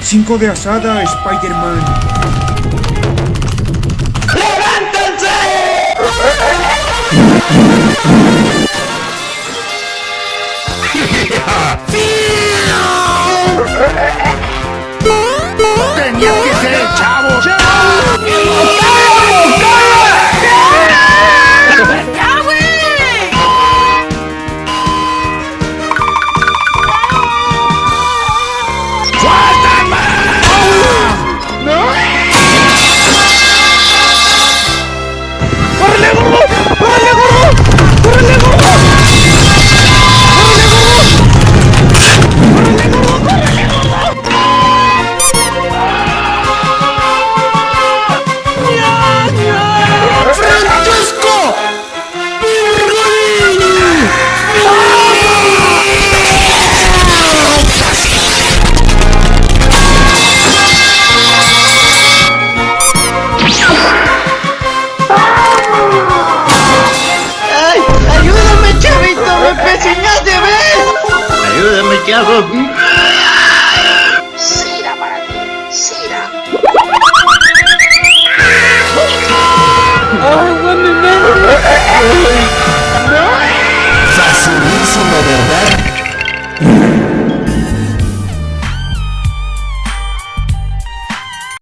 5 de asada, Spider-Man. ¡Tenías que ser el chavo! Ayúdame, chavo. Sira para ti, Sira. ¡Agua mi mente! ¡No!